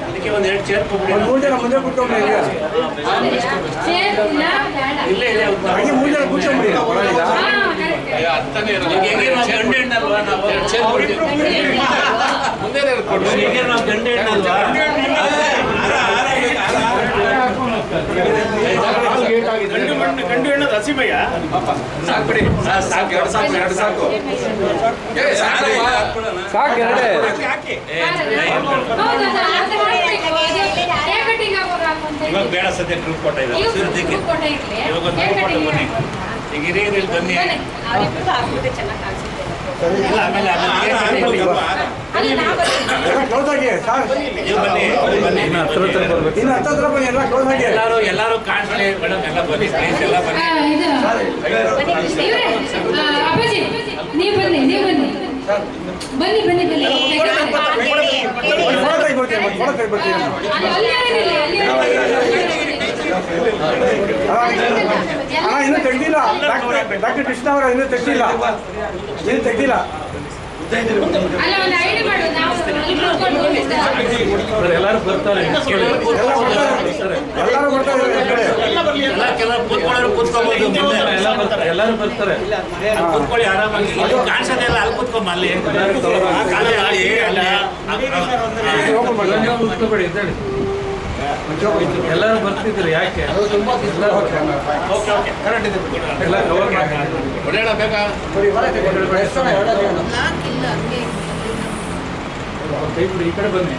ಅದಕ್ಕೆ ಒಂದು 2 ಚೇರ್ ಕೊಡ್ಬಿಡಿ. ಒಂದು 3 ಜನ ಮುಂದೆ ಕೂತ್ಕೊಂಡ್ರೆ ಈಗ ಇಲ್ಲೇ ಇದೆ ಹಾಗೆ 3 ಜನ ಕೂತ್ಕೊಂಡ್ಬಿಡಿ. ಅರ್ಥನೇ ಇರಲ್ಲ. ಹೇಗೆ ನಾವು ಗಂಡ ಹೆಣ್ಣಲ್ವಾ? ನಾವು 2 ಚೇರ್ ಕೊಡ್ತೀವಿ. ಮುಂದೆ ಕೊಡ್ತೀವಿ. ಹೇಗೆ ನಾವು ಗಂಡ ಹೆಣ್ಣಲ್ವಾ? ಗಂಡು ಹೆಣ್ಣು ಹಸಿಮಯ್ಯ ಸಾಕ್ಬಿಡಿ. ಸಾಕು 2 ಸಾಕು 2 ಸಾಕು ಸಾಕು ಎರಡೇ ಇವಾಗ ಬೇಡ ಸದ್ಯ ಗ್ರೂಪ್ ಫೋಟೋ ಇದೆ. ಇವಾಗ ಒಂದು ಗ್ರೂಪ್ ಫೋಟೋ ಬನ್ನಿ. ಈಗ ಹಿರಿಯರಲ್ಲಿ ಬನ್ನಿ. ಇಲ್ಲ ಆಮೇಲೆ ಕ್ಲೋಸ್ ಆಗಿ ಸಾಕು ನೀವು ಬನ್ನಿ ಬನ್ನಿ. ಇನ್ನು ಹತ್ರ ಬನ್ನಿ. ಎಲ್ಲ ಕ್ಲೋಸ್ ಆಗಿ ಎಲ್ಲರೂ ಕಾಣಿಸ್ಲಿ ಮೇಡಮ್. ಎಲ್ಲ ಬನ್ನಿ ಪ್ಲೀಸ್ ಎಲ್ಲ ಬನ್ನಿ. ಅಪ್ಪಾಜಿ ನೀವು ಬನ್ನಿ ಬನ್ನಿ ಬನ್ನಿ ಬನ್ನಿ ಇನ್ನೂ ತೆಗ್ದಿಲ್ಲ. ಡಾಕ್ಟರ್ ಕೃಷ್ಣ ಅವರ ಇನ್ನೂ ತೆಗ್ದಿಲ್ಲ. ಅಲ್ಲ ಒಂದು ಐಡಿ ಮಾಡು. ನಾವು ಎಲ್ಲರೂ ಬರ್ತಾರೆ. ಎಲ್ಲರೂ ಬರ್ತಾರೆ. ಎಲ್ಲ ಕೆಲವರು ಕೂತ್ಕೊಳ್ಳೋರು ಕೂತ್ಕೋಬಹುದು. ಎಲ್ಲರೂ ಬರ್ತಾರೆ. ಕೂತ್ಕೊಳ್ಳಿ ಆರಾಮಾಗಿ. ಕಾಣಿಸೋದೇ ಇಲ್ಲ. ಅಲ್ಲಿ ಕೂತ್ಕೊಂಬ ಅಲ್ಲಿ ಕೂತ್ಕೋಬೇಡಿ ಅಂತೇಳಿ ಎಲ್ಲರೂ ಬರ್ತಿದ್ರು. ಯಾಕೆ ಎಲ್ಲ ಕವರ್ ಹೊಡೆಯೋಣ ಬೇಕಾ? ಈ ಕಡೆ ಬನ್ನಿ.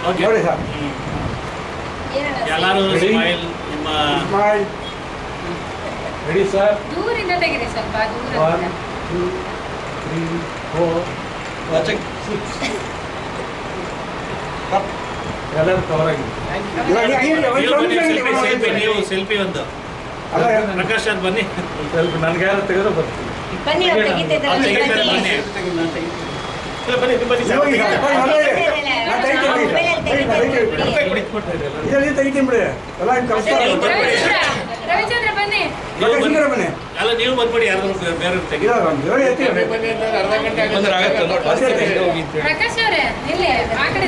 ನೋಡಿ ಸರ್ ಎಲ್ಲರೂ ಸ್ಮೈಲ್. ನಿಮ್ಮ ರೆಡಿ ಸರ್. ದೂರಿಂದ ತೆಗೀರಿ ಸ್ವಲ್ಪ. 1 2 3 4 ಎಲ್ಲರೂ ಕವರ್ ಆಗಿದೆ. ನೀವು ಸೆಲ್ಫಿ ಒಂದು ಪ್ರಕಾಶ್ ಸರ್ ಬನ್ನಿ. ಸೆಲ್ಫಿ ನನಗೆ ಯಾರು ತೆಗೆದು ಬರ್ತೀನಿ. ಬನ್ನಿ. ಇದರಲ್ಲಿ ತೆಗಿತೀನಿ ಬಿಡಿ. ಎಲ್ಲ ರವಿಚಂದ್ರ ಬನ್ನಿ. ಬನ್ನಿ. ಅಲ್ಲ ನೀವು ಬಂದ್ಬಿಡಿ. ಯಾರು ಬೇರೆ ತೆಗಿ. ಅರ್ಧ ಗಂಟೆ ಆಗುತ್ತೆ. ಪ್ರಕಾಶ್ ಅವರೇ ಇಲ್ಲಿ ಆ ಕಡೆ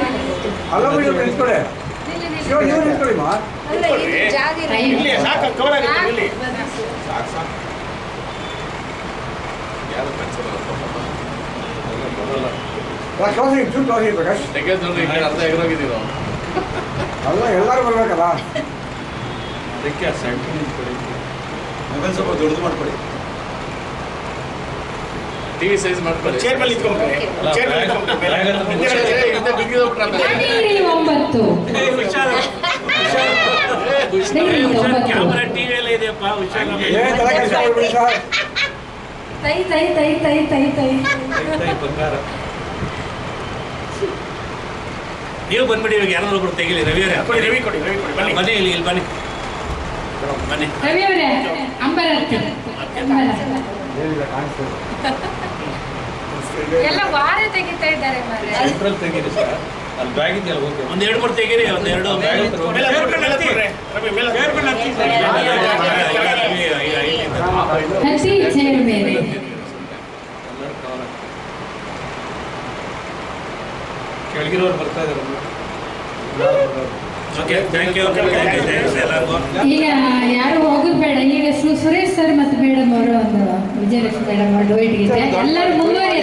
ಅಲ್ಲ ಬಿಡಿ ನಿಲ್ಸ್ಕೊಡೆ. ನೀವು ನಿಲ್ಸ್ಕೊಡಿ ಮಾ. ಇಲ್ಲಿ ಸಾಕು ಕವರ್ ಆಗುತ್ತೆ. ಇಲ್ಲಿ ಕ್ಲೋಸಿಂಗ್ ಚೂರು ಕ್ಲೋಸಿಂಗ್ ಪ್ರಕಾಶ್. ತೆಗೆದ್ರೆ ಈ ಕಡೆ ಅರ್ಧ ಎಗರೋಗಿದ್ದೀವಿ. ಅಲ್ಲ ಎಲ್ಲರೂ ಬರ್ಬೇಕಲ್ಲ. ಅದಕ್ಕೆ ಸೆಂಟ್ರ್ ನಿಂತ್ಕೊಳ್ಳಿ. ಮೊಬೈಲ್ ಸ್ವಲ್ಪ ದೊಡ್ಡದು ಮಾಡ್ಕೊಳ್ಳಿ. ಟಿವಿ ಸೈಜ್ ಮಾಡ್ಕೊಳ್ಳಿ. ಚೇರ್ ಮೇಲೆ ನಿಂತ್ಕೊಂಡ್ಬಿಡಿ. ಚೇರ್ ಮೇಲೆ ಕ್ಯಾಮರಾ ಟಿವಿ ಎಲ್ಲ ಇದೆಯಪ್ಪ. ಬಂಗಾರ ನೀವು ಬಂದ್ಬಿಡಿ. ಇವಾಗ ಯಾರಾದ್ರೂ ಒಬ್ರು ತೆಗಿಲಿ. ರವಿ ಕೊಡಿ ಬನ್ನಿ. ಇಲ್ಲಿ ಬನ್ನಿ ರವಿ ಅವರೇ ಅಂಬರ ಎಲ್ಲ ವಾರ ತೆಗಿತಾ ಇದ್ದಾರೆ. ಸೆಂಟ್ರಲ್ ತೆಗೀರಿ ಸರ್. ಅಲ್ಲಿ ಬ್ಯಾಗ್ ಇದೆಯಲ್ಲ ಓಕೆ. ಒಂದು 2-3 ತೆಗೀರಿ. ಒಂದು 2 ಬ್ಯಾಗ್ ಕೆಳಗಿರೋರು ಬರ್ತಾ ಇದ್ದಾರೆ. ಈಗ ಯಾರು ಹೋಗೋದು ಬೇಡ. ಈಗ ಸುರೇಶ್ ಸರ್ ಮತ್ತು ಮೇಡಮ್ ಅವರು ಒಂದು ವಿಜಯಲಕ್ಷ್ಮಿ ಮೇಡಮ್ ಅವರು ಎಲ್ಲರೂ ಮುಂದುವರಿ.